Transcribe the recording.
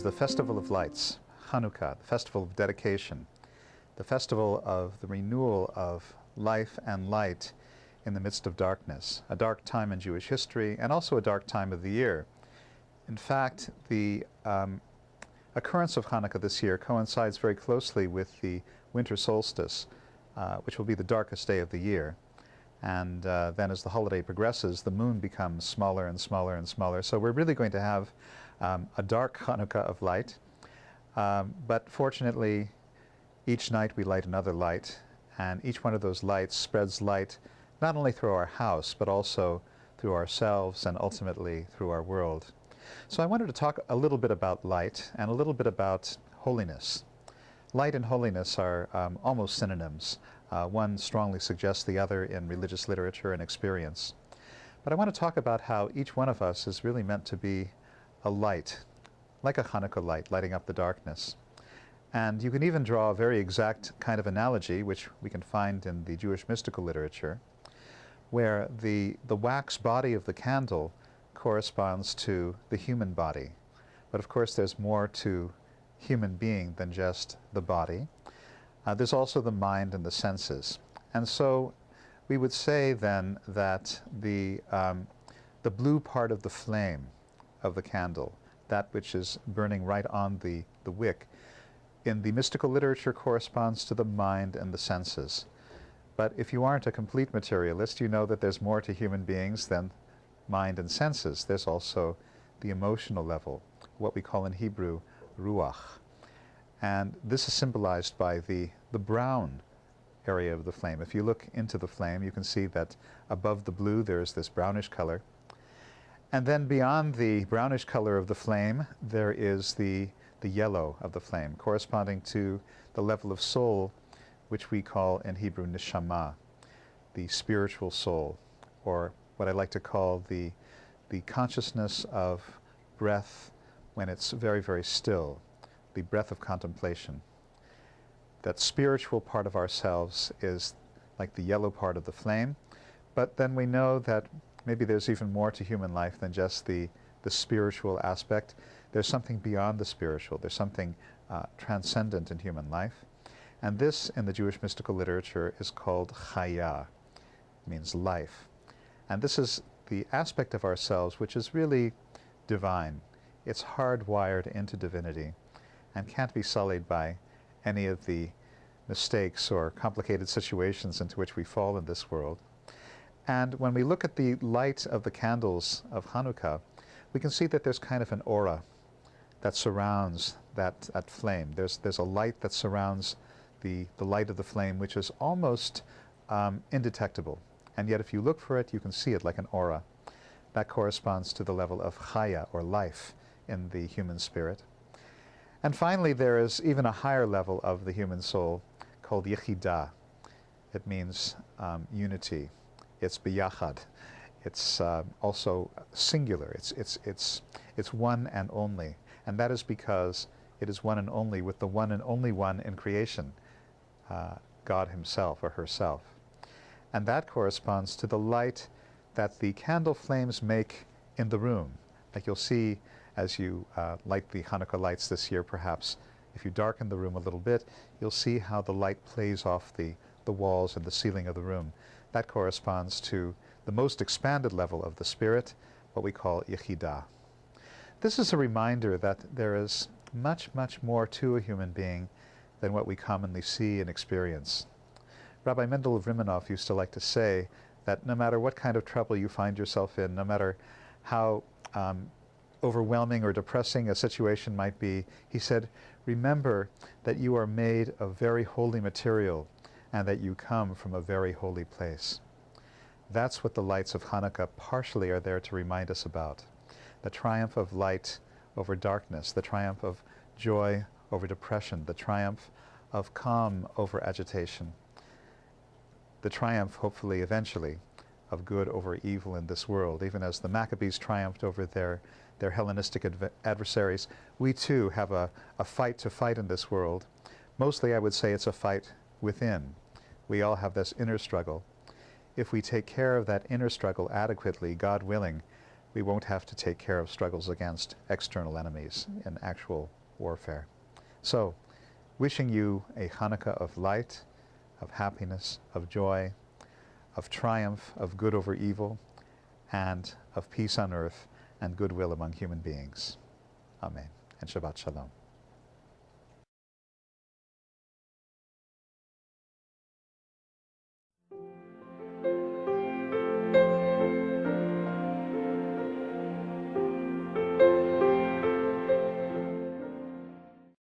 is the Festival of Lights, Hanukkah, the festival of dedication, the festival of the renewal of life and light in the midst of darkness, a dark time in Jewish history and also a dark time of the year. In fact, the occurrence of Hanukkah this year coincides very closely with the winter solstice, which will be the darkest day of the year. And then as the holiday progresses, the moon becomes smaller and smaller and smaller. So we're really going to have a dark Hanukkah of light. But fortunately, each night we light another light, and each one of those lights spreads light not only through our house, but also through ourselves and ultimately through our world. So I wanted to talk a little bit about light and a little bit about holiness. Light and holiness are almost synonyms. One strongly suggests the other in religious literature and experience. But I want to talk about how each one of us is really meant to be a light, like a Hanukkah light, lighting up the darkness. And you can even draw a very exact kind of analogy, which we can find in the Jewish mystical literature, where the wax body of the candle corresponds to the human body. But of course there's more to human being than just the body. There's also the mind and the senses. And so we would say then that the blue part of the flame of the candle, that which is burning right on the wick, in the mystical literature corresponds to the mind and the senses. But if you aren't a complete materialist, you know that there's more to human beings than mind and senses. There's also the emotional level, what we call in Hebrew ruach. And this is symbolized by the brown area of the flame. If you look into the flame, you can see that above the blue there's this brownish color. And then beyond the brownish color of the flame, there is the yellow of the flame, corresponding to the level of soul, which we call in Hebrew neshama, the spiritual soul, or what I like to call the consciousness of breath when it's very, very still, the breath of contemplation. That spiritual part of ourselves is like the yellow part of the flame, but then we know that maybe there's even more to human life than just the spiritual aspect. There's something beyond the spiritual. There's something transcendent in human life. And this, in the Jewish mystical literature, is called chaya. It means life. And this is the aspect of ourselves which is really divine. It's hardwired into divinity and can't be sullied by any of the mistakes or complicated situations into which we fall in this world. And when we look at the light of the candles of Hanukkah, we can see that there's kind of an aura that surrounds that flame. There's a light that surrounds the light of the flame, which is almost indetectable. And yet if you look for it, you can see it like an aura. That corresponds to the level of chaya, or life, in the human spirit. And finally, there is even a higher level of the human soul called yechidah. It means unity. It's biyachad. It's also singular. It's one and only. And that is because it is one and only with the one and only one in creation, God himself or herself. And that corresponds to the light that the candle flames make in the room. Like you'll see as you light the Hanukkah lights this year, perhaps, if you darken the room a little bit, you'll see how the light plays off the walls and the ceiling of the room. That corresponds to the most expanded level of the spirit, what we call yechidah. This is a reminder that there is much, much more to a human being than what we commonly see and experience. Rabbi Mendel of Rimanov used to like to say that no matter what kind of trouble you find yourself in, no matter how overwhelming or depressing a situation might be, he said, remember that you are made of very holy material and that you come from a very holy place. That's what the lights of Hanukkah partially are there to remind us about. The triumph of light over darkness, the triumph of joy over depression, the triumph of calm over agitation, the triumph, hopefully, eventually, of good over evil in this world. Even as the Maccabees triumphed over their Hellenistic adversaries, we too have a fight to fight in this world. Mostly, I would say it's a fight within. We all have this inner struggle. If we take care of that inner struggle adequately, God willing, we won't have to take care of struggles against external enemies in actual warfare. So, wishing you a Hanukkah of light, of happiness, of joy, of triumph, of good over evil, and of peace on earth and goodwill among human beings. Amen. And Shabbat Shalom.